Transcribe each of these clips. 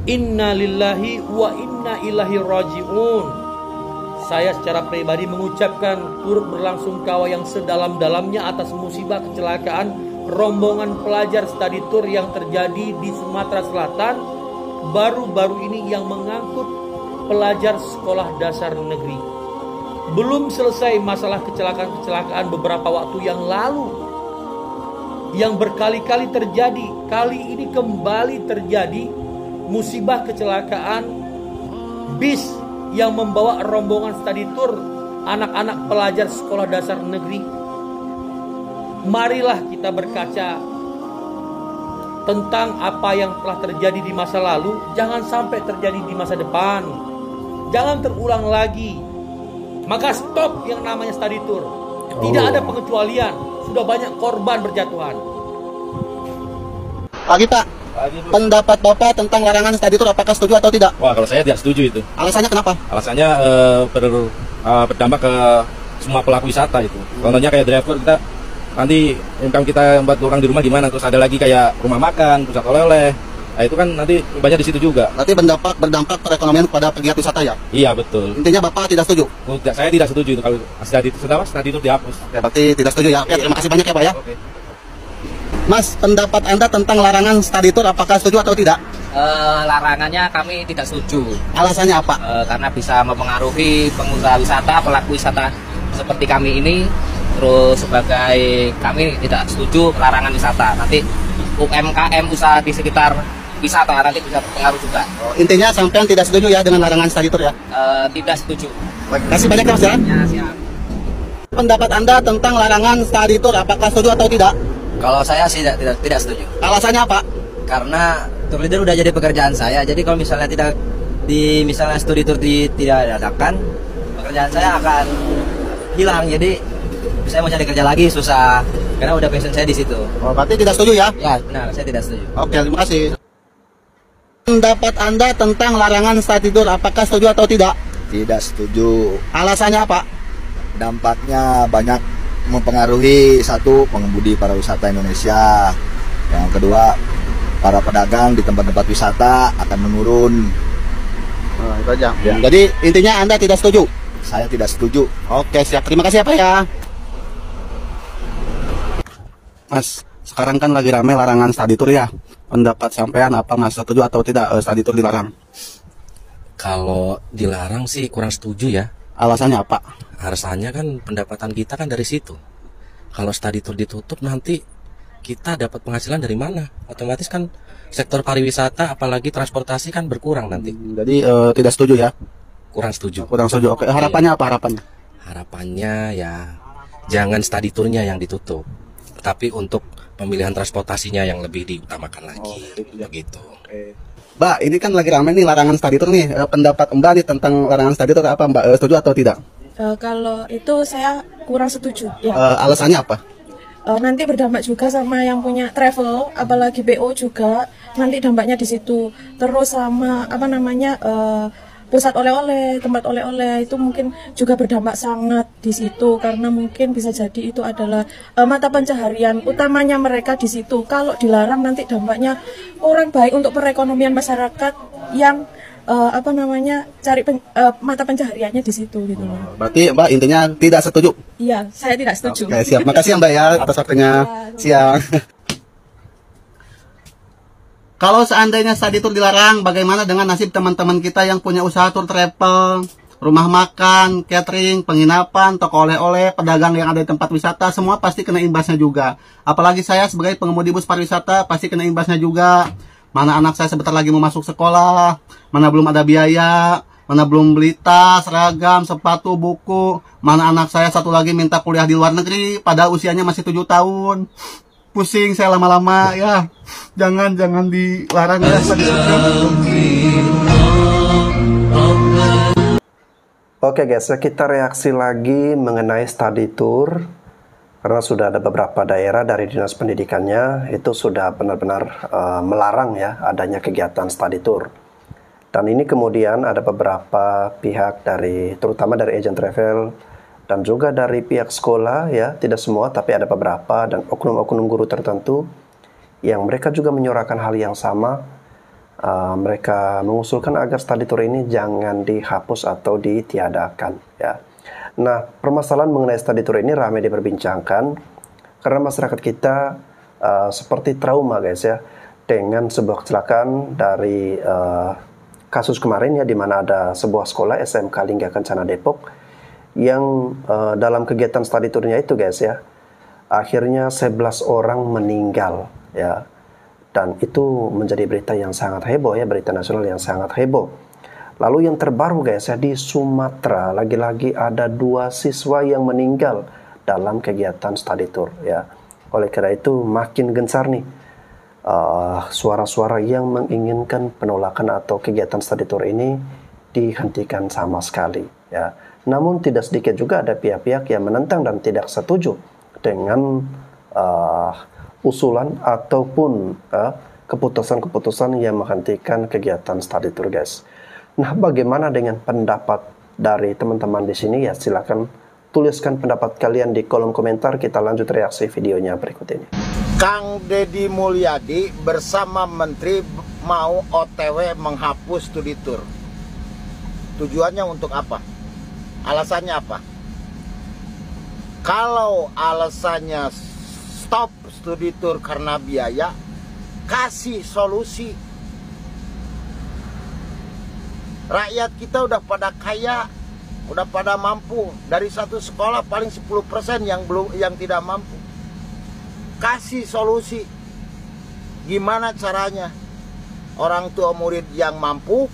Inna lillahi wa inna ilaihi raji'un. Saya secara pribadi mengucapkan turut berlangsungkawa yang sedalam-dalamnya atas musibah kecelakaan rombongan pelajar study tour yang terjadi di Sumatera Selatan baru-baru ini yang mengangkut pelajar sekolah dasar negeri. Belum selesai masalah kecelakaan-kecelakaan beberapa waktu yang lalu yang berkali-kali terjadi. Kali ini kembali terjadi musibah kecelakaan bis yang membawa rombongan study tour anak-anak pelajar sekolah dasar negeri. Marilah kita berkaca tentang apa yang telah terjadi di masa lalu, jangan sampai terjadi di masa depan. Jangan terulang lagi. Maka stop yang namanya study tour. Tidak ada pengecualian. Sudah banyak korban berjatuhan. Pagi Pak, pendapat Bapak tentang larangan study tour apakah setuju atau tidak? Wah, kalau saya tidak setuju itu. Alasannya kenapa? Alasannya berdampak ke semua pelaku wisata itu. Contohnya kayak driver, kita nanti income kita buat orang di rumah gimana? Terus ada lagi kayak rumah makan, pusat oleh-oleh. Nah, itu kan nanti banyak di situ juga. Nanti berdampak perekonomian pada pegiat wisata ya? Iya, betul. Intinya Bapak tidak setuju? Saya tidak setuju itu kalau study itu dihapus. Oke, berarti tidak setuju ya? Oke, terima kasih banyak ya Pak ya. Oke. Mas, pendapat Anda tentang larangan study tour apakah setuju atau tidak? Larangannya kami tidak setuju. Alasannya apa? Karena bisa mempengaruhi pengusaha wisata, pelaku wisata seperti kami ini. Terus sebagai kami tidak setuju larangan wisata. Nanti UMKM usaha di sekitar wisata nanti bisa berpengaruh juga. Intinya sampean tidak setuju ya dengan larangan study tour ya? Tidak setuju. Baik, terima kasih banyak ya Mas ya. Ya, siap. Pendapat Anda tentang larangan study tour apakah setuju atau tidak? Kalau saya sih tidak setuju. Alasannya apa? Karena tour leader udah jadi pekerjaan saya. Jadi kalau misalnya misalnya studi tour tidak diadakan, pekerjaan saya akan hilang. Jadi saya mau cari kerja lagi susah karena udah passion saya di situ. Oh, berarti tidak setuju ya? Ya, benar, saya tidak setuju. Oke, terima kasih. Pendapat Anda tentang larangan study tour apakah setuju atau tidak? Tidak setuju. Alasannya apa? Dampaknya banyak mempengaruhi, satu, pengemudi pariwisata Indonesia. Yang kedua, para pedagang di tempat-tempat wisata akan menurun. Oh, itu aja. Ya. Jadi intinya Anda tidak setuju? Saya tidak setuju. Oke, siap. Terima kasih ya Pak ya. Mas, sekarang kan lagi ramai larangan study tour ya. Pendapat sampean apa Mas, setuju atau tidak study tour dilarang? Kalau dilarang sih kurang setuju ya. Alasannya apa? Alasannya kan pendapatan kita kan dari situ. Kalau study tour ditutup nanti kita dapat penghasilan dari mana? Otomatis kan sektor pariwisata apalagi transportasi kan berkurang nanti. Jadi tidak setuju ya? Kurang setuju. Kurang setuju. Oke, harapannya apa harapannya? Harapannya ya jangan study tournya yang ditutup, tapi untuk pemilihan transportasinya yang lebih diutamakan lagi. Begitu. Mbak, ini kan lagi ramai nih larangan study tour nih. Pendapat Mbak nih tentang larangan study tour apa Mbak? Setuju atau tidak? Kalau itu saya kurang setuju. Ya. Alasannya apa? Nanti berdampak juga sama yang punya travel, apalagi BO juga. Nanti dampaknya di situ. Terus sama apa namanya pusat oleh-oleh, tempat oleh-oleh itu mungkin juga berdampak sangat di situ karena mungkin bisa jadi itu adalah mata pencaharian utamanya mereka di situ. Kalau dilarang nanti dampaknya kurang baik untuk perekonomian masyarakat yang apa namanya cari mata pencahariannya di situ gitu loh. Berarti Mbak intinya tidak setuju? Iya, saya tidak setuju. Oke, siap. Makasih ya Mbak ya atas waktunya. Siang. Kalau seandainya study tour dilarang, bagaimana dengan nasib teman-teman kita yang punya usaha tour travel, rumah makan, catering, penginapan, toko oleh-oleh, pedagang yang ada di tempat wisata, semua pasti kena imbasnya juga. Apalagi saya sebagai pengemudi bus pariwisata pasti kena imbasnya juga. Mana anak saya sebentar lagi mau masuk sekolah, mana belum ada biaya, mana belum beli tas, seragam, sepatu, buku, mana anak saya satu lagi minta kuliah di luar negeri, pada usianya masih 7 tahun. Pusing saya lama-lama ya. Jangan dilarang ya. Oke guys, kita reaksi lagi mengenai study tour. Karena sudah ada beberapa daerah dari dinas pendidikannya itu sudah benar-benar melarang ya adanya kegiatan study tour. Dan ini kemudian ada beberapa pihak dari, terutama dari agen travel dan juga dari pihak sekolah ya, tidak semua tapi ada beberapa dan oknum-oknum guru tertentu yang mereka juga menyuarakan hal yang sama mereka mengusulkan agar study tour ini jangan dihapus atau ditiadakan ya. Nah, permasalahan mengenai study tour ini ramai diperbincangkan karena masyarakat kita seperti trauma guys ya, dengan sebuah kecelakaan dari kasus kemarin ya, di mana ada sebuah sekolah SMK Lingga Kencana Depok yang dalam kegiatan study tournya itu guys ya, akhirnya 11 orang meninggal ya. Dan itu menjadi berita yang sangat heboh ya, berita nasional yang sangat heboh. Lalu yang terbaru guys ya, di Sumatera lagi-lagi ada 2 siswa yang meninggal dalam kegiatan study tour ya. Oleh karena itu makin gencar nih suara-suara yang menginginkan penolakan atau kegiatan study tour ini dihentikan sama sekali ya. Namun tidak sedikit juga ada pihak-pihak yang menentang dan tidak setuju dengan usulan ataupun keputusan-keputusan yang menghentikan kegiatan study tour guys. Nah, bagaimana dengan pendapat dari teman-teman di sini ya? Silakan tuliskan pendapat kalian di kolom komentar. Kita lanjut reaksi videonya berikut ini. Kang Deddy Mulyadi bersama Menteri mau OTW menghapus studi tour. Tujuannya untuk apa? Alasannya apa? Kalau alasannya stop studi tour karena biaya, kasih solusi. Rakyat kita udah pada kaya, udah pada mampu. Dari satu sekolah paling 10% yang tidak mampu. Kasih solusi. Gimana caranya orang tua murid yang mampu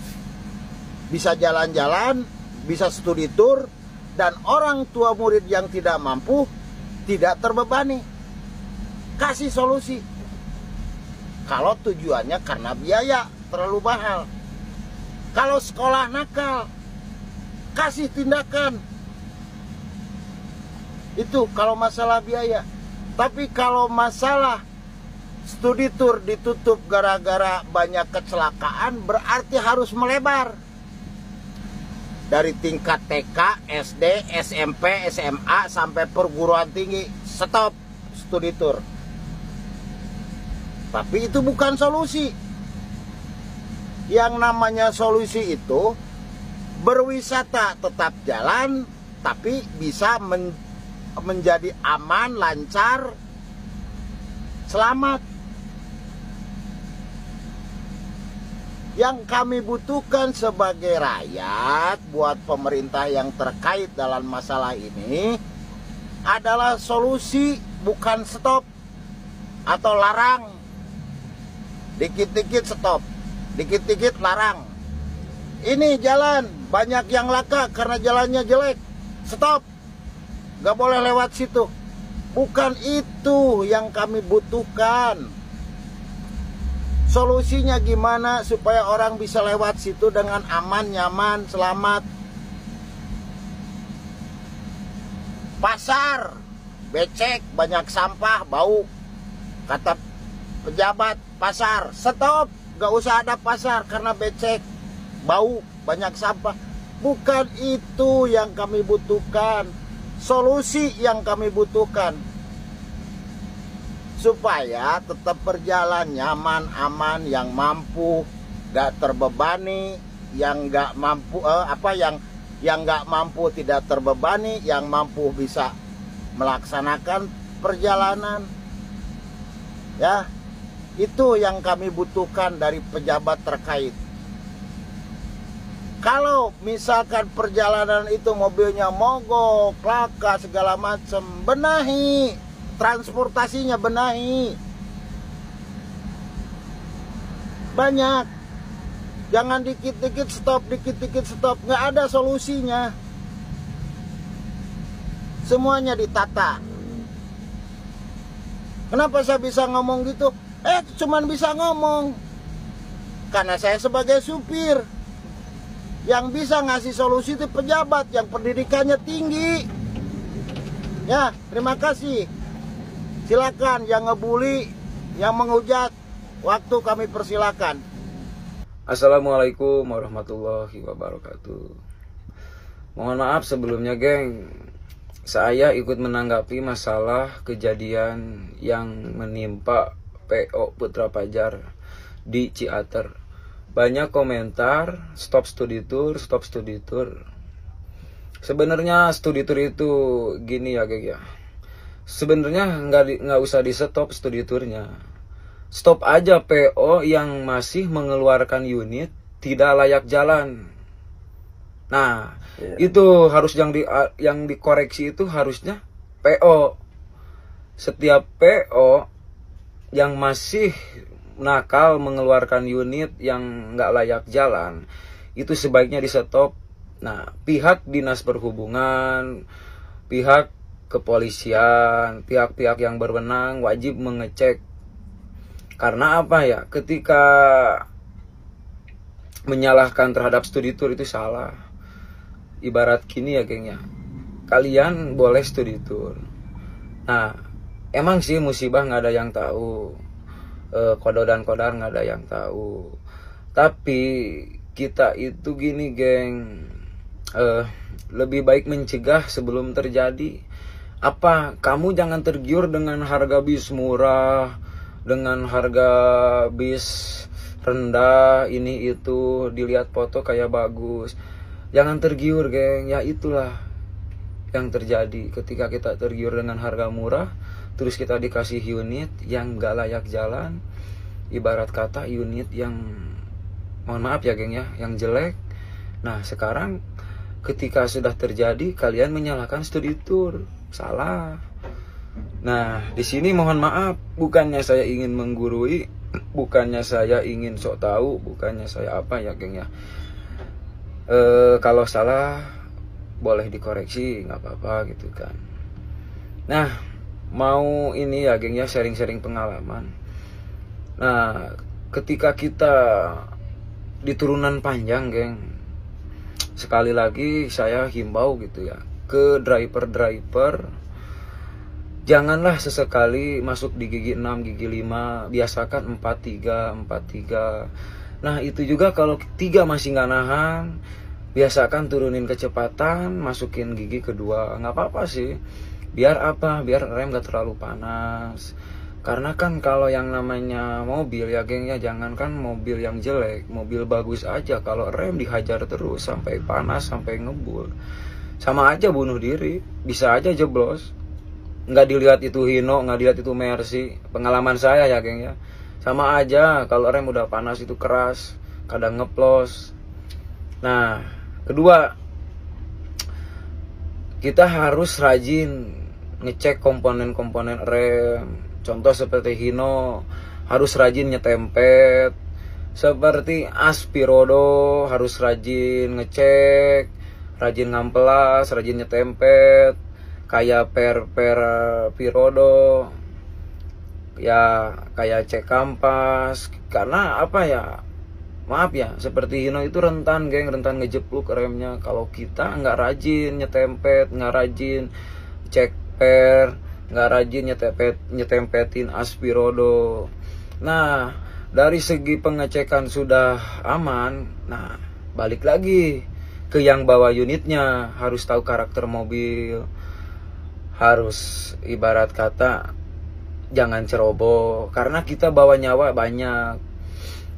bisa jalan-jalan, bisa studi tour, dan orang tua murid yang tidak mampu tidak terbebani. Kasih solusi. Kalau tujuannya karena biaya terlalu mahal. Kalau sekolah nakal, kasih tindakan. Itu kalau masalah biaya. Tapi kalau masalah studi tour ditutup gara-gara banyak kecelakaan, berarti harus melebar. Dari tingkat TK, SD, SMP, SMA, sampai perguruan tinggi, stop studi tour. Tapi itu bukan solusi. Yang namanya solusi itu berwisata tetap jalan, tapi bisa menjadi aman, lancar, selamat. Yang kami butuhkan sebagai rakyat buat pemerintah yang terkait dalam masalah ini adalah solusi, bukan stop atau larang. Dikit-dikit stop, dikit-dikit larang. Ini jalan, banyak yang laka karena jalannya jelek. Stop, gak boleh lewat situ. Bukan itu yang kami butuhkan. Solusinya gimana supaya orang bisa lewat situ dengan aman, nyaman, selamat. Pasar becek, banyak sampah, bau. Kata pejabat pasar, stop, gak usah ada pasar karena becek, bau, banyak sampah. Bukan itu yang kami butuhkan. Solusi yang kami butuhkan supaya tetap berjalan nyaman, aman, yang mampu gak terbebani, yang gak mampu yang gak mampu tidak terbebani, yang mampu bisa melaksanakan perjalanan. Ya, itu yang kami butuhkan dari pejabat terkait. Kalau misalkan perjalanan itu mobilnya mogok, laka, segala macam, benahi transportasinya, benahi. Banyak. Jangan dikit-dikit stop, dikit-dikit stop. Nggak ada solusinya. Semuanya ditata. Kenapa saya bisa ngomong gitu? Cuman bisa ngomong karena saya sebagai supir. Yang bisa ngasih solusi itu pejabat yang pendidikannya tinggi. Ya, terima kasih. Silakan yang ngebully, yang menghujat, waktu kami persilakan. Assalamualaikum warahmatullahi wabarakatuh. Mohon maaf sebelumnya geng, saya ikut menanggapi masalah kejadian yang menimpa PO Putra Pajar di Ciater. banyak komentar stop studi tour. Sebenarnya studi tour itu gini ya geng ya. Sebenarnya nggak usah di stop studi tournya. Stop aja PO yang masih mengeluarkan unit tidak layak jalan. Nah, itu harus yang dikoreksi itu harusnya PO. Setiap PO yang masih nakal mengeluarkan unit yang nggak layak jalan, itu sebaiknya di stop. Nah, pihak dinas perhubungan, pihak kepolisian, pihak-pihak yang berwenang wajib mengecek. Karena apa ya? Ketika menyalahkan terhadap studi tour itu salah. Ibarat gini ya geng ya, kalian boleh studi tour. Nah, emang sih musibah nggak ada yang tahu, kodar dan kodar nggak ada yang tahu. Tapi kita itu gini geng, lebih baik mencegah sebelum terjadi. Apa, kamu jangan tergiur dengan harga bis murah, dengan harga bis rendah, ini itu dilihat foto kayak bagus. Jangan tergiur geng, ya itulah yang terjadi ketika kita tergiur dengan harga murah, terus kita dikasih unit yang gak layak jalan, ibarat kata unit yang, mohon maaf ya geng ya, yang jelek. Nah sekarang ketika sudah terjadi, kalian menyalahkan studi tour, salah. Nah di sini mohon maaf, bukannya saya ingin menggurui, bukannya saya ingin sok tahu, bukannya saya apa ya geng ya. Kalau salah boleh dikoreksi, nggak apa-apa gitu kan. Nah mau ini ya geng ya, sharing-sharing pengalaman. Nah ketika kita di turunan panjang geng, sekali lagi saya himbau gitu ya ke driver-driver, janganlah sesekali masuk di gigi 6, gigi 5, biasakan 43. Nah itu juga kalau 3 masih nggak nahan, biasakan turunin kecepatan, masukin gigi kedua. Nggak apa-apa sih, biar apa, biar rem gak terlalu panas. Karena kan kalau yang namanya mobil ya geng ya, jangankan mobil yang jelek, mobil bagus aja kalau rem dihajar terus sampai panas, sampai ngebul, sama aja bunuh diri, bisa aja jeblos. Nggak dilihat itu Hino, nggak dilihat itu Mercy, pengalaman saya ya geng ya, sama aja kalau rem udah panas itu keras, kadang ngeplos. Nah kedua, kita harus rajin ngecek komponen-komponen rem. Contoh seperti Hino harus rajin nyetempet, seperti Aspirodo harus rajin ngecek, rajin ngamplas, rajin nyetempet, kayak per Pirodo ya, kayak cek kampas. Karena apa ya, maaf ya, seperti Hino itu rentan geng, rentan ngejepluk remnya kalau kita nggak rajin nyetempet, nggak rajin cek per, nggak rajin nyetempetin Aspirodo. Nah dari segi pengecekan sudah aman, nah balik lagi ke yang bawa unitnya, harus tahu karakter mobil, harus ibarat kata jangan ceroboh, karena kita bawa nyawa banyak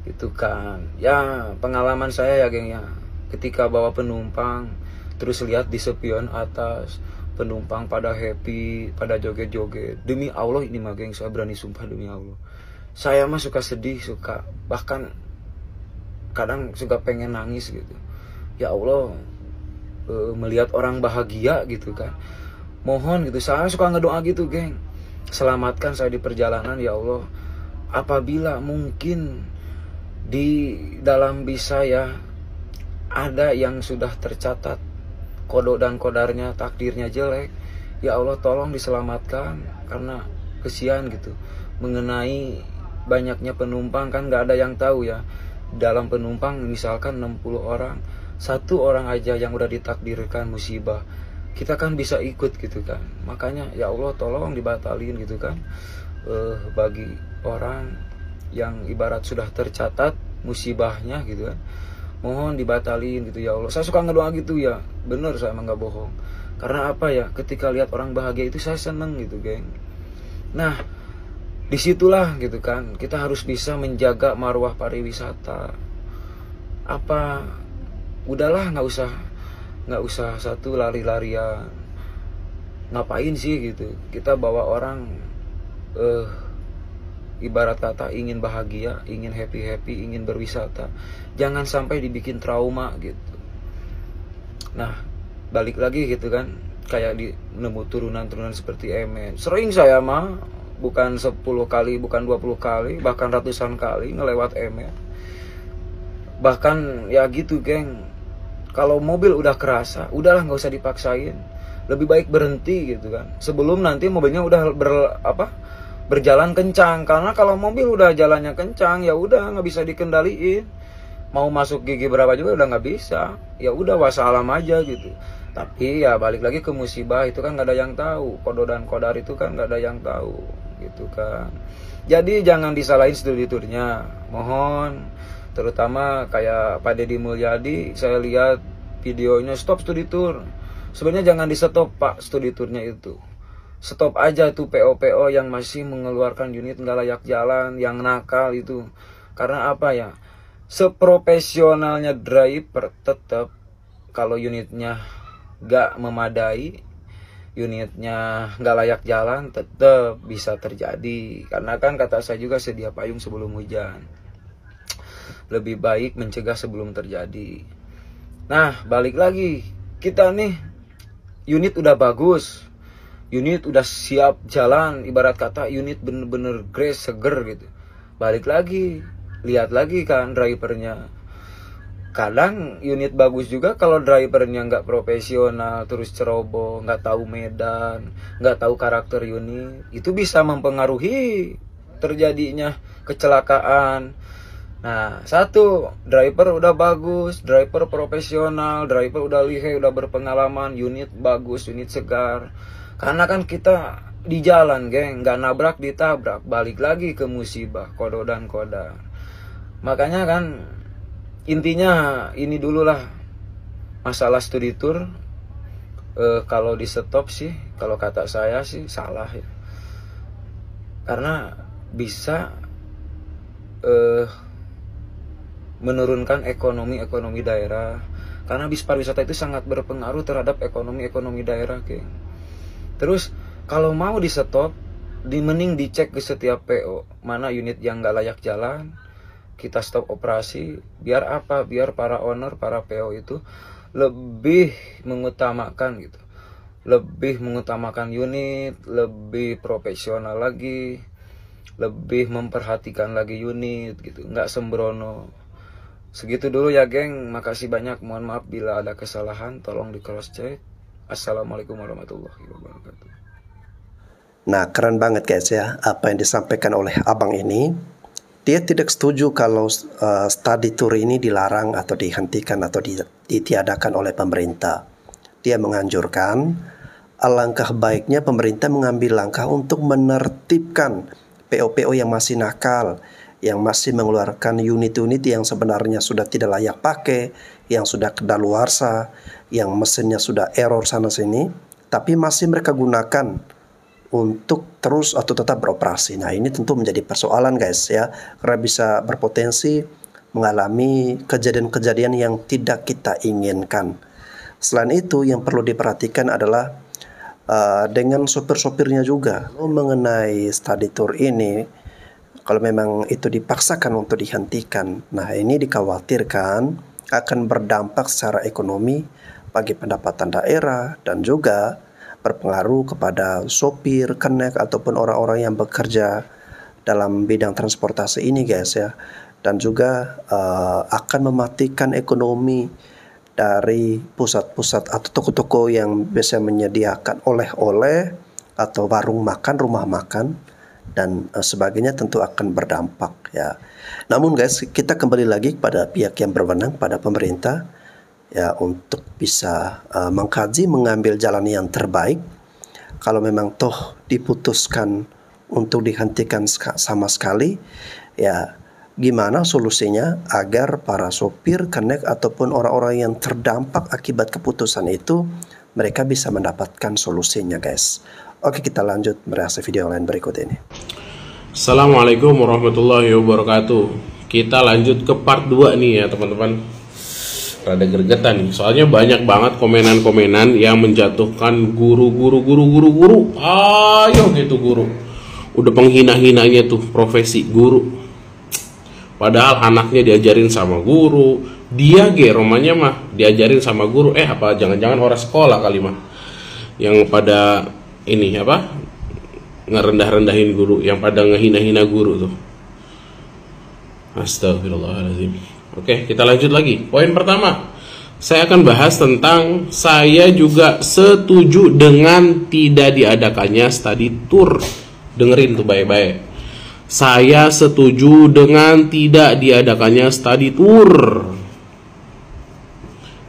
gitu kan. Ya pengalaman saya ya geng ya, ketika bawa penumpang terus lihat di spion atas penumpang pada happy, pada joget-joget, demi Allah ini mah geng, saya berani sumpah demi Allah, saya mah suka sedih, suka bahkan kadang suka pengen nangis gitu. Ya Allah, melihat orang bahagia gitu kan, mohon gitu, saya suka ngedoa gitu geng, selamatkan saya di perjalanan ya Allah. Apabila mungkin di dalam bis saya ada yang sudah tercatat kodok dan kodarnya, takdirnya jelek, ya Allah tolong diselamatkan, karena kesian gitu mengenai banyaknya penumpang. Kan nggak ada yang tahu ya, dalam penumpang misalkan 60 orang, 1 orang aja yang udah ditakdirkan musibah, kita kan bisa ikut gitu kan. Makanya ya Allah tolong dibatalin gitu kan, bagi orang yang ibarat sudah tercatat musibahnya gitu kan, mohon dibatalin gitu ya Allah. Saya suka ngedoa gitu ya, bener saya emang gak bohong. Karena apa ya, ketika lihat orang bahagia itu saya seneng gitu geng. Nah disitulah gitu kan, kita harus bisa menjaga marwah pariwisata. apa udahlah nggak usah satu lari-larian, ngapain sih gitu kita bawa orang ibarat kata ingin bahagia, ingin happy, ingin berwisata, jangan sampai dibikin trauma gitu. Nah balik lagi gitu kan, kayak di nemu turunan-turunan seperti Emen, sering saya mah bukan 10 kali, bukan 20 kali, bahkan ratusan kali ngelewat Emen. Bahkan ya gitu geng, kalau mobil udah kerasa, udahlah nggak usah dipaksain, lebih baik berhenti gitu kan, sebelum nanti mobilnya udah berjalan kencang. Karena kalau mobil udah jalannya kencang, ya udah nggak bisa dikendaliin, mau masuk gigi berapa juga udah nggak bisa, ya udah wassalam aja gitu. Tapi ya balik lagi ke musibah itu kan nggak ada yang tahu, kodo dan kodar itu kan nggak ada yang tahu gitu kan. Jadi jangan disalahin studi tournya, mohon. Terutama kayak Pak Deddy Mulyadi, saya lihat videonya stop studi tour. Sebenarnya jangan di stop Pak studi tournya itu. Stop aja tuh PO-PO yang masih mengeluarkan unit nggak layak jalan, yang nakal itu. Karena apa ya? Seprofesionalnya driver tetap kalau unitnya nggak memadai, unitnya nggak layak jalan, tetap bisa terjadi. Karena kan kata saya juga sedia payung sebelum hujan. Lebih baik mencegah sebelum terjadi. Nah balik lagi, kita nih unit udah bagus, unit udah siap jalan, ibarat kata unit bener-bener grace, seger gitu. Balik lagi, lihat lagi kan drivernya. Kadang unit bagus juga kalau drivernya nggak profesional, terus ceroboh, nggak tahu medan, nggak tahu karakter unit, itu bisa mempengaruhi terjadinya kecelakaan. Nah, satu, driver udah bagus, driver profesional, driver udah lihai, udah berpengalaman, unit bagus, unit segar. Karena kan kita di jalan, geng, nggak nabrak ditabrak, balik lagi ke musibah, kodo dan kodar. Makanya kan intinya ini dulu lah masalah studi tour. Kalau di stop sih, kalau kata saya sih salah ya. Karena bisa menurunkan ekonomi daerah. Karena bis pariwisata itu sangat berpengaruh terhadap ekonomi daerah, geng. Terus kalau mau di stop, mending dicek ke setiap PO mana unit yang nggak layak jalan, kita stop operasi. Biar apa? Biar para owner, para PO itu lebih mengutamakan gitu, lebih mengutamakan unit, lebih profesional lagi, lebih memperhatikan lagi unit gitu, nggak sembrono. Segitu dulu ya geng, makasih banyak, mohon maaf bila ada kesalahan, tolong di cross check. Assalamualaikum warahmatullahi wabarakatuh. Nah, keren banget guys ya apa yang disampaikan oleh abang ini. Dia tidak setuju kalau study tour ini dilarang atau dihentikan atau ditiadakan oleh pemerintah. Dia menganjurkan alangkah baiknya pemerintah mengambil langkah untuk menertibkan PO-PO yang masih nakal, yang masih mengeluarkan unit-unit yang sebenarnya sudah tidak layak pakai, yang sudah kedaluarsa, yang mesinnya sudah error sana sini, tapi masih mereka gunakan untuk terus atau tetap beroperasi. Nah ini tentu menjadi persoalan guys ya, karena bisa berpotensi mengalami kejadian-kejadian yang tidak kita inginkan. Selain itu yang perlu diperhatikan adalah dengan sopir-sopirnya juga. Mengenai study tour ini, kalau memang itu dipaksakan untuk dihentikan, nah ini dikhawatirkan akan berdampak secara ekonomi bagi pendapatan daerah dan juga berpengaruh kepada sopir, kenek ataupun orang-orang yang bekerja dalam bidang transportasi ini guys ya. Dan juga akan mematikan ekonomi dari pusat-pusat atau toko-toko yang biasa menyediakan oleh-oleh atau warung makan, rumah makan dan sebagainya, tentu akan berdampak ya. Namun guys, kita kembali lagi kepada pihak yang berwenang, pada pemerintah ya, untuk bisa mengkaji, mengambil jalan yang terbaik. Kalau memang toh diputuskan untuk dihentikan sama sekali, ya gimana solusinya agar para sopir, kenek ataupun orang-orang yang terdampak akibat keputusan itu mereka bisa mendapatkan solusinya guys. Oke, kita lanjut bereaksi video lain berikut ini. Assalamualaikum warahmatullahi wabarakatuh. Kita lanjut ke part 2 nih ya teman-teman. rada gregetan nih. Soalnya banyak banget komenan-komenan yang menjatuhkan guru. Ayo gitu guru. Udah penghina-hinanya tuh profesi guru. Padahal anaknya diajarin sama guru. Dia romanya mah diajarin sama guru. Apa jangan-jangan orang sekolah kali mah. Yang pada ini apa? Ngerendah-rendahin guru, yang pada ngehina-hina guru tuh. Astagfirullahaladzim. Oke, kita lanjut lagi. Poin pertama, saya akan bahas tentang saya juga setuju dengan tidak diadakannya study tour. Dengerin tuh baik-baik. Saya setuju dengan tidak diadakannya study tour.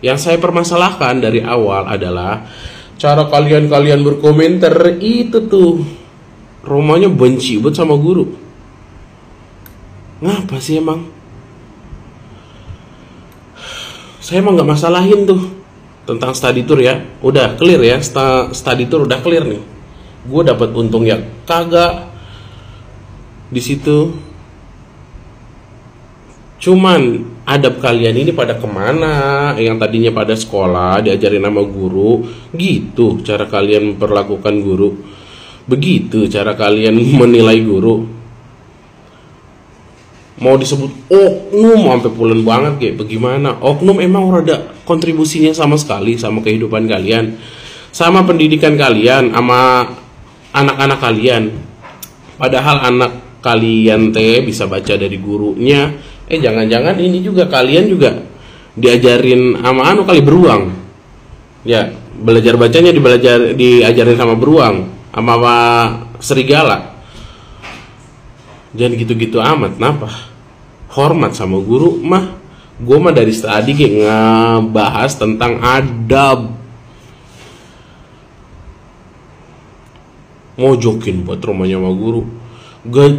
Yang saya permasalahkan dari awal adalah cara kalian berkomentar itu tuh. Romanya benci banget sama guru. Ngapa sih emang? Saya emang gak masalahin tuh tentang study tour ya. Udah clear ya, study tour udah clear nih. Gue dapat untung ya kagak di situ. Cuman adab kalian ini pada kemana? Yang tadinya pada sekolah diajarin sama guru, gitu cara kalian memperlakukan guru. Begitu cara kalian menilai guru. Mau disebut oknum sampai pulen banget kayak bagaimana? Oknum emang rada kontribusinya sama sekali sama kehidupan kalian, sama pendidikan kalian, sama anak-anak kalian. Padahal anak kalian bisa baca dari gurunya. Jangan-jangan ini juga kalian juga diajarin sama kali beruang. Ya, belajar bacanya diajarin sama beruang. Sama serigala. Jangan gitu-gitu amat. Kenapa? Hormat sama guru mah. Gue mah dari tadi kayak ngebahas tentang adab. Ngojokin buat rumahnya sama guru.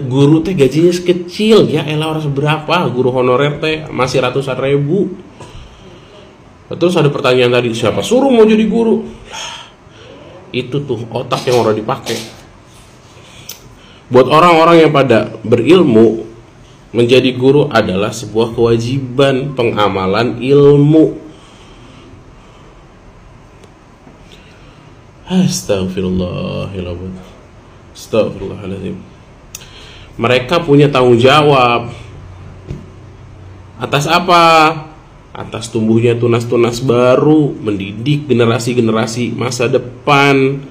Guru teh gajinya kecil ya, elah orang seberapa. Guru honorer teh masih ratusan ribu. Terus ada pertanyaan tadi, siapa suruh mau jadi guru? Itu tuh otak yang orang dipakai. Buat orang-orang yang pada berilmu, menjadi guru adalah sebuah kewajiban pengamalan ilmu. Astagfirullahaladzim. Mereka punya tanggung jawab. Atas apa? Atas tumbuhnya tunas-tunas baru, mendidik generasi-generasi masa depan.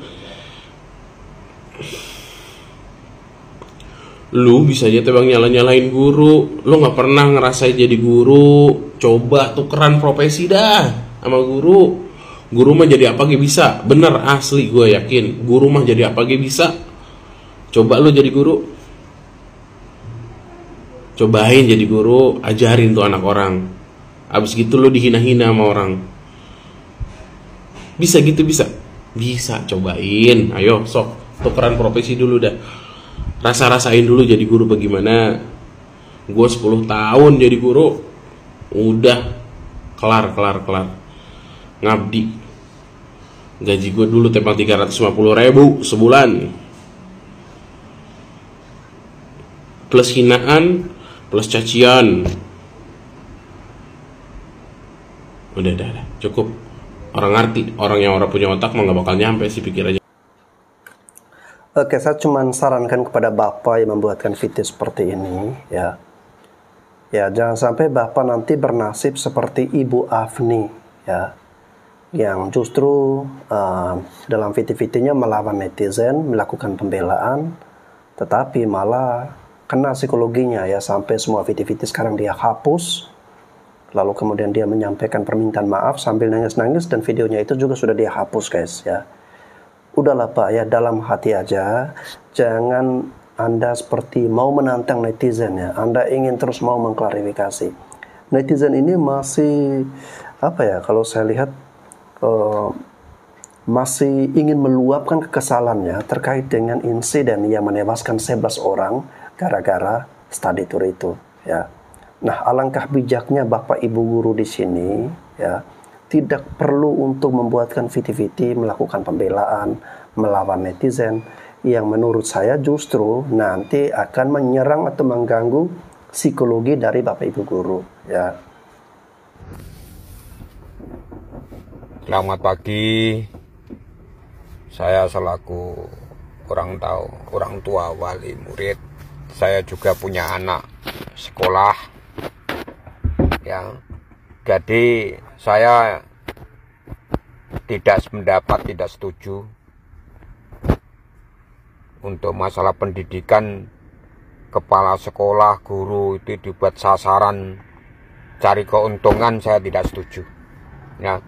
Lu bisa aja tebang nyalain guru. Lu gak pernah ngerasain jadi guru. Coba tukeran profesi dah sama guru. Guru mah jadi apa ge bisa. Bener, asli gue yakin. Guru mah jadi apa ge bisa. Coba lu jadi guru. Cobain jadi guru. Ajarin tuh anak orang. Abis gitu lu dihina-hina sama orang. Bisa gitu, bisa. Bisa, cobain. Ayo sok, tukeran profesi dulu dah. Rasa-rasain dulu jadi guru bagaimana. Gue 10 tahun jadi guru. Udah kelar. Ngabdi. Gaji gue dulu tembak 350.000 sebulan. Plus hinaan, plus cacian. Udah, cukup. Orang ngerti, orang yang punya otak mah gak bakal nyampe sih, pikir aja. Oke, saya cuma sarankan kepada Bapak yang membuatkan video seperti ini, ya. Ya, jangan sampai Bapak nanti bernasib seperti Ibu Afni, ya. Yang justru dalam video-videonya melawan netizen, melakukan pembelaan, tetapi malah kena psikologinya, ya. Sampai semua video-video sekarang dia hapus. Lalu kemudian dia menyampaikan permintaan maaf sambil nangis-nangis, dan videonya itu juga sudah dia hapus, guys, ya. Udahlah Pak, ya, dalam hati aja. Jangan Anda seperti mau menantang netizen, ya. Anda ingin terus mau mengklarifikasi. Netizen ini masih kalau saya lihat masih ingin meluapkan kekesalannya terkait dengan insiden yang menewaskan 11 orang gara-gara study tour itu, ya. Nah, alangkah bijaknya Bapak Ibu guru di sini, ya, tidak perlu untuk membuatkan video-video melakukan pembelaan, melawan netizen yang menurut saya justru nanti akan menyerang atau mengganggu psikologi dari Bapak Ibu guru, ya. Selamat pagi. Saya selaku orang tua wali murid, saya juga punya anak sekolah. Ya. Jadi saya tidak sependapat, tidak setuju untuk masalah pendidikan. Kepala sekolah, guru itu dibuat sasaran cari keuntungan, saya tidak setuju. Ya.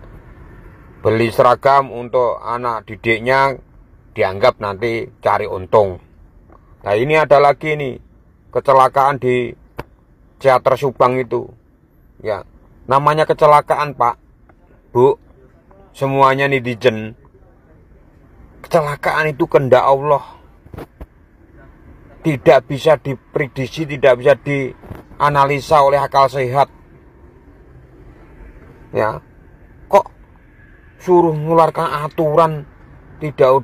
Beli seragam untuk anak didiknya dianggap nanti cari untung. Nah, ini ada lagi nih kecelakaan di Teater Subang itu. Ya, namanya kecelakaan, Pak, Bu, semuanya netizen. Kecelakaan itu kehendak Allah. Tidak bisa diprediksi, tidak bisa dianalisa oleh akal sehat. Ya, kok suruh mengeluarkan aturan tidak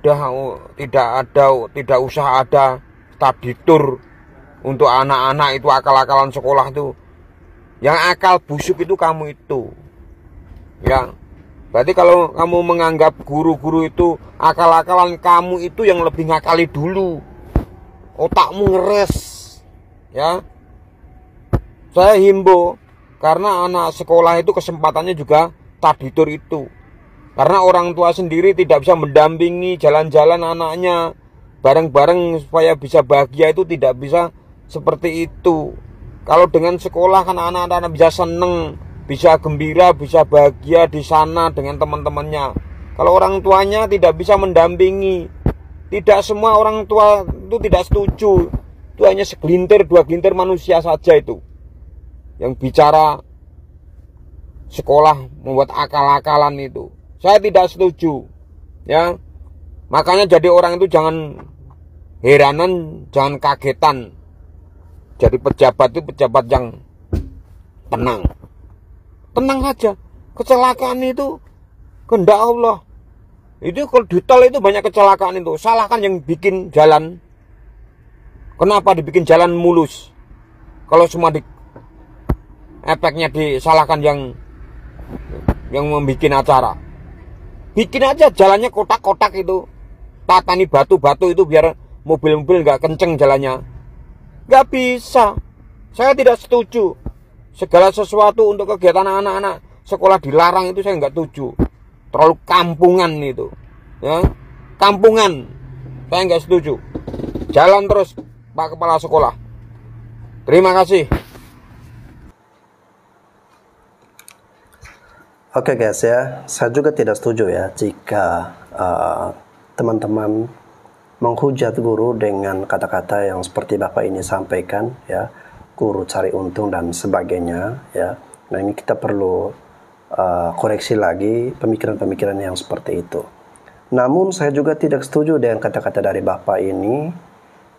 usah ada study tour untuk anak-anak itu, akal-akalan sekolah itu. Yang akal busuk itu kamu itu. Ya. Berarti kalau kamu menganggap guru-guru itu akal-akalan, kamu itu yang lebih ngakali dulu. Otakmu ngeres. Ya. Saya himbau karena anak sekolah itu kesempatannya juga study tour itu. Karena orang tua sendiri tidak bisa mendampingi jalan-jalan anaknya bareng-bareng supaya bisa bahagia, itu tidak bisa seperti itu. Kalau dengan sekolah kan anak-anak bisa seneng, bisa gembira, bisa bahagia di sana dengan teman-temannya. Kalau orang tuanya tidak bisa mendampingi, tidak semua orang tua itu tidak setuju. Itu hanya segelintir, dua gelintir manusia saja itu yang bicara sekolah membuat akal-akalan itu. Saya tidak setuju, ya. Makanya jadi orang itu jangan heranan, jangan kagetan. Jadi pejabat itu pejabat yang tenang, tenang aja. Kecelakaan itu kehendak Allah. Itu kalau di tol itu banyak kecelakaan itu. Salahkan yang bikin jalan. Kenapa dibikin jalan mulus? Kalau semua efeknya disalahkan yang membuat acara. Bikin aja jalannya kotak-kotak itu. Tatani batu-batu itu biar mobil-mobil nggak kenceng jalannya. Nggak bisa. Saya tidak setuju. Segala sesuatu untuk kegiatan anak-anak sekolah dilarang itu saya nggak setuju. Terlalu kampungan itu. Ya, kampungan. Saya nggak setuju. Jalan terus, Pak Kepala Sekolah. Terima kasih. Oke guys ya, saya juga tidak setuju ya jika teman-teman menghujat guru dengan kata-kata yang seperti Bapak ini sampaikan ya, guru cari untung dan sebagainya ya. Nah, ini kita perlu koreksi lagi pemikiran-pemikiran yang seperti itu. Namun saya juga tidak setuju dengan kata-kata dari Bapak ini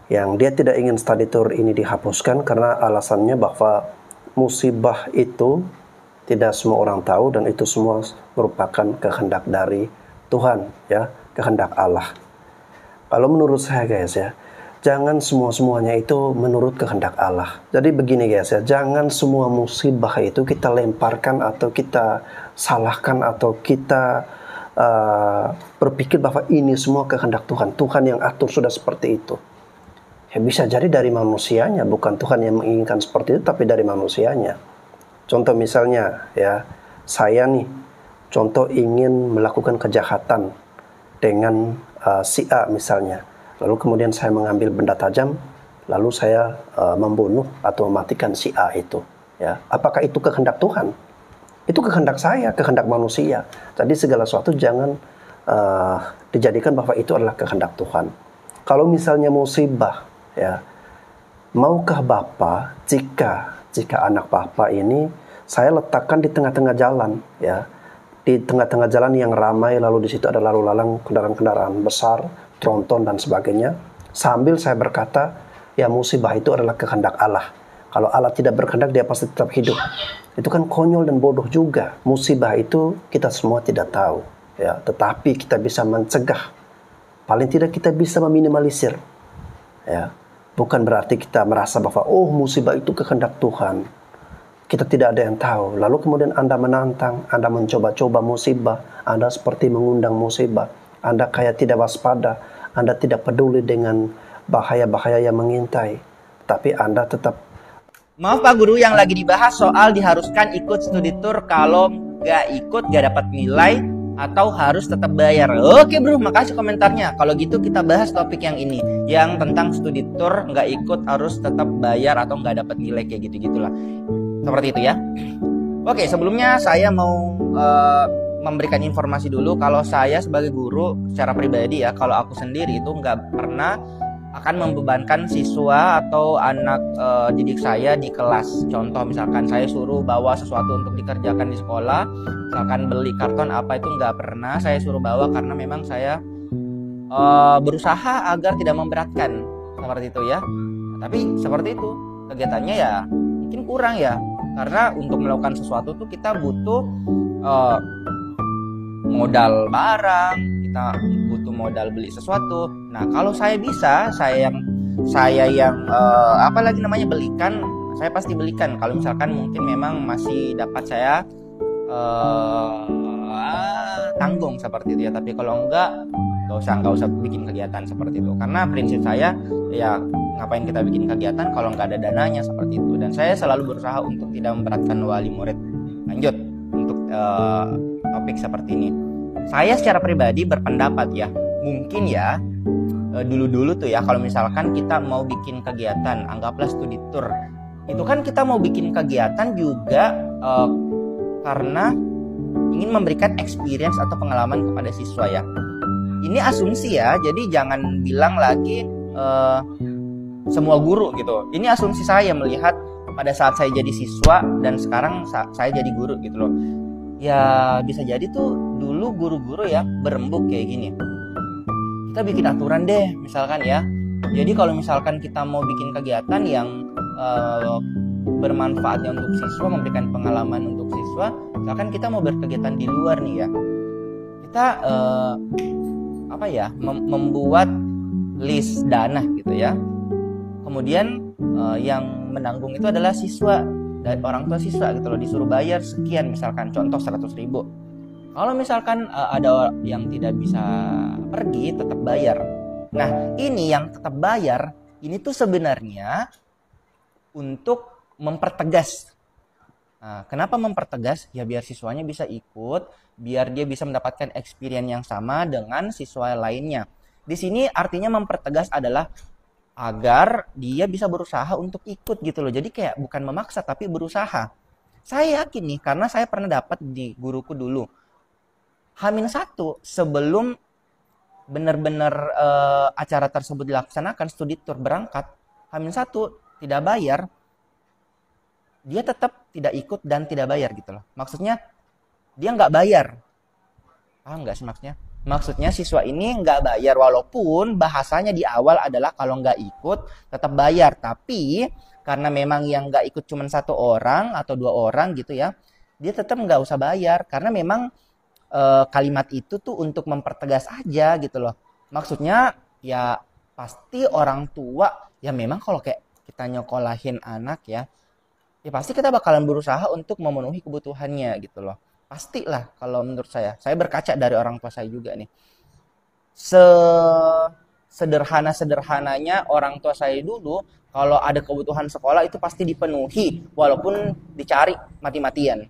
yang dia tidak ingin study tour ini dihapuskan karena alasannya bahwa musibah itu tidak semua orang tahu dan itu semua merupakan kehendak dari Tuhan ya, kehendak Allah. Kalau menurut saya guys ya, jangan semuanya itu menurut kehendak Allah. Jadi begini guys ya, jangan semua musibah itu kita lemparkan atau kita salahkan atau kita berpikir bahwa ini semua kehendak Tuhan. Tuhan yang atur sudah seperti itu. Ya bisa jadi dari manusianya, bukan Tuhan yang menginginkan seperti itu, tapi dari manusianya. Contoh misalnya ya, saya nih contoh ingin melakukan kejahatan dengan si A misalnya. Lalu kemudian saya mengambil benda tajam, lalu saya membunuh atau mematikan si A itu. Ya, apakah itu kehendak Tuhan? Itu kehendak saya, kehendak manusia. Jadi segala sesuatu jangan dijadikan bahwa itu adalah kehendak Tuhan. Kalau misalnya musibah, ya, maukah Bapak jika anak Bapak ini saya letakkan di tengah-tengah jalan, ya, di tengah-tengah jalan yang ramai, lalu di situ ada lalu lalang kendaraan-kendaraan besar, tronton dan sebagainya, sambil saya berkata, ya musibah itu adalah kehendak Allah. Kalau Allah tidak berkehendak, dia pasti tetap hidup. Itu kan konyol dan bodoh juga. Musibah itu kita semua tidak tahu, ya, tetapi kita bisa mencegah. Paling tidak kita bisa meminimalisir, ya. Bukan berarti kita merasa bahwa oh musibah itu kehendak Tuhan. Kita tidak ada yang tahu. Lalu kemudian Anda menantang, Anda mencoba-coba musibah, Anda seperti mengundang musibah. Anda kayak tidak waspada, Anda tidak peduli dengan bahaya-bahaya yang mengintai. Tapi Anda tetap... Maaf Pak Guru, yang lagi dibahas soal diharuskan ikut studi tour, kalau nggak ikut nggak dapat nilai atau harus tetap bayar. Oke bro, makasih komentarnya. Kalau gitu kita bahas topik yang ini, yang tentang studi tour nggak ikut harus tetap bayar atau nggak dapat nilai, kayak gitu-gitulah. Seperti itu ya. Oke, sebelumnya saya mau memberikan informasi dulu kalau saya sebagai guru secara pribadi ya, kalau aku sendiri itu nggak pernah akan membebankan siswa atau anak didik saya di kelas. Contoh misalkan saya suruh bawa sesuatu untuk dikerjakan di sekolah, misalkan beli karton apa, itu nggak pernah saya suruh bawa, karena memang saya berusaha agar tidak memberatkan, seperti itu ya. Tapi seperti itu kegiatannya ya mungkin kurang ya, karena untuk melakukan sesuatu tuh kita butuh modal barang, kita butuh modal beli sesuatu. Nah kalau saya bisa, saya yang belikan, saya pasti belikan. Kalau misalkan mungkin memang masih dapat saya tanggung seperti itu ya. Tapi kalau enggak, nggak usah bikin kegiatan seperti itu, karena prinsip saya ya ngapain kita bikin kegiatan kalau nggak ada dananya, seperti itu. Dan saya selalu berusaha untuk tidak memberatkan wali murid. Lanjut untuk topik seperti ini, saya secara pribadi berpendapat ya, mungkin ya dulu-dulu tuh ya, kalau misalkan kita mau bikin kegiatan, anggaplah studi tour, itu kan kita mau bikin kegiatan juga karena ingin memberikan experience atau pengalaman kepada siswa ya. Ini asumsi ya, jadi jangan bilang lagi semua guru gitu. Ini asumsi saya melihat pada saat saya jadi siswa dan sekarang saya jadi guru gitu loh. Ya bisa jadi tuh dulu guru-guru ya berembuk kayak gini. Kita bikin aturan deh misalkan ya. Jadi kalau misalkan kita mau bikin kegiatan yang bermanfaatnya untuk siswa, memberikan pengalaman untuk siswa, misalkan kita mau berkegiatan di luar nih ya, kita membuat list dana gitu ya. Kemudian yang menanggung itu adalah siswa, dari orang tua siswa gitu loh, disuruh bayar sekian, misalkan contoh 100.000. Kalau misalkan ada yang tidak bisa pergi, tetap bayar. Nah ini yang tetap bayar ini tuh sebenarnya untuk mempertegas. Nah, kenapa mempertegas? Ya biar siswanya bisa ikut, biar dia bisa mendapatkan experience yang sama dengan siswa lainnya. Di sini artinya mempertegas adalah agar dia bisa berusaha untuk ikut gitu loh. Jadi kayak bukan memaksa tapi berusaha. Saya yakin nih, karena saya pernah dapat di guruku dulu. H-1 sebelum benar-benar acara tersebut dilaksanakan, studi tour berangkat, H-1 tidak bayar, dia tetap tidak ikut dan tidak bayar gitu loh. Maksudnya dia nggak bayar. Paham nggak sih maksudnya? Maksudnya siswa ini nggak bayar, walaupun bahasanya di awal adalah kalau nggak ikut tetap bayar. Tapi karena memang yang nggak ikut cuma 1 orang atau 2 orang gitu ya, dia tetap nggak usah bayar. Karena memang kalimat itu tuh untuk mempertegas aja gitu loh. Maksudnya ya pasti orang tua, ya memang kalau kayak kita nyokolahin anak ya pasti kita bakalan berusaha untuk memenuhi kebutuhannya gitu loh. Pastilah kalau menurut saya berkaca dari orang tua saya juga nih. Sederhana-sederhananya orang tua saya dulu, kalau ada kebutuhan sekolah itu pasti dipenuhi walaupun dicari mati-matian.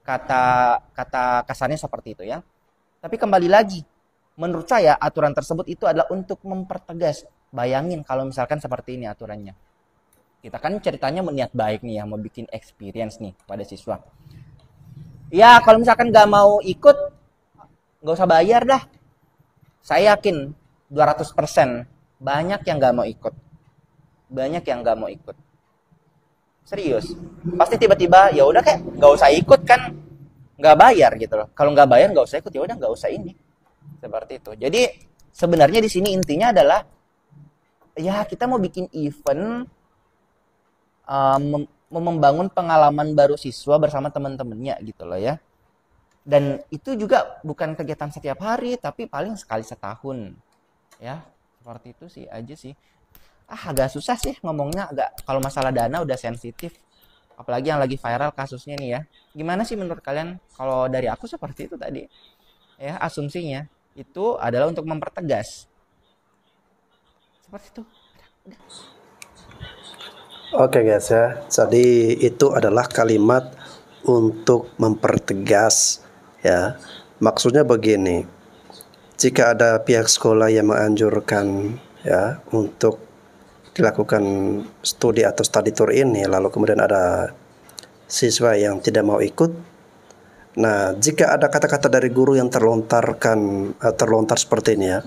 Kata kasarnya seperti itu ya. Tapi kembali lagi, menurut saya aturan tersebut itu adalah untuk mempertegas. Bayangin kalau misalkan seperti ini aturannya. Kita kan ceritanya niat baik nih ya, mau bikin experience nih pada siswa. Ya kalau misalkan nggak mau ikut, nggak usah bayar dah. Saya yakin 200% banyak yang nggak mau ikut. Banyak yang nggak mau ikut. Serius. Pasti tiba-tiba ya udah kayak nggak usah ikut kan, nggak bayar gitu loh. Kalau nggak bayar nggak usah ikut, ya udah nggak usah ini. Seperti itu. Jadi sebenarnya di sini intinya adalah ya kita mau bikin event, membangun pengalaman baru siswa bersama teman-temannya gitu loh ya. Dan itu juga bukan kegiatan setiap hari, tapi paling sekali setahun ya. Seperti itu sih aja sih. Agak susah sih ngomongnya, agak kalau masalah dana udah sensitif. apalagi yang lagi viral kasusnya nih ya. Gimana sih menurut kalian? Kalau dari aku seperti itu tadi ya, asumsinya itu adalah untuk mempertegas seperti itu. Oke guys ya, jadi itu adalah kalimat untuk mempertegas ya. Maksudnya begini, jika ada pihak sekolah yang menganjurkan ya untuk dilakukan studi atau study tour ini, lalu kemudian ada siswa yang tidak mau ikut, nah jika ada kata-kata dari guru yang terlontar seperti ini ya,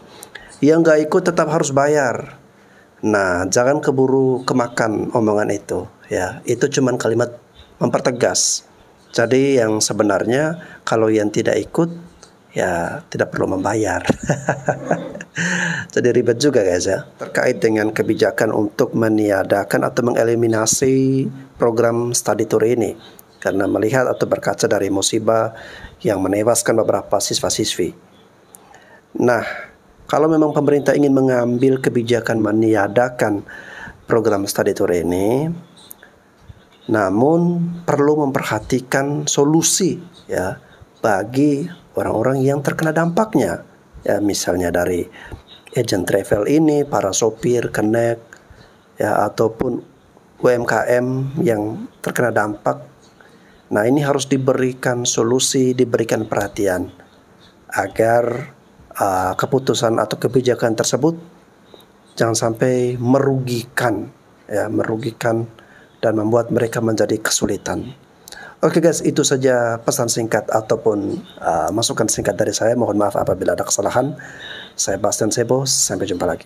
yang nggak ikut tetap harus bayar. Nah, jangan keburu kemakan omongan itu ya. Itu cuman kalimat mempertegas. Jadi yang sebenarnya kalau yang tidak ikut ya tidak perlu membayar. Jadi ribet juga guys ya. Terkait dengan kebijakan untuk meniadakan atau mengeliminasi program study tour ini, karena melihat atau berkaca dari musibah yang menewaskan beberapa siswa-siswi. Nah, kalau memang pemerintah ingin mengambil kebijakan meniadakan program study tour ini, namun perlu memperhatikan solusi ya bagi orang-orang yang terkena dampaknya. Ya, misalnya dari agent travel ini, para sopir, kenek, ya ataupun UMKM yang terkena dampak. Nah, ini harus diberikan solusi, diberikan perhatian agar keputusan atau kebijakan tersebut jangan sampai merugikan dan membuat mereka menjadi kesulitan. Oke guys, itu saja pesan singkat ataupun masukan singkat dari saya. Mohon maaf apabila ada kesalahan. Saya Bastian Sebo, sampai jumpa lagi.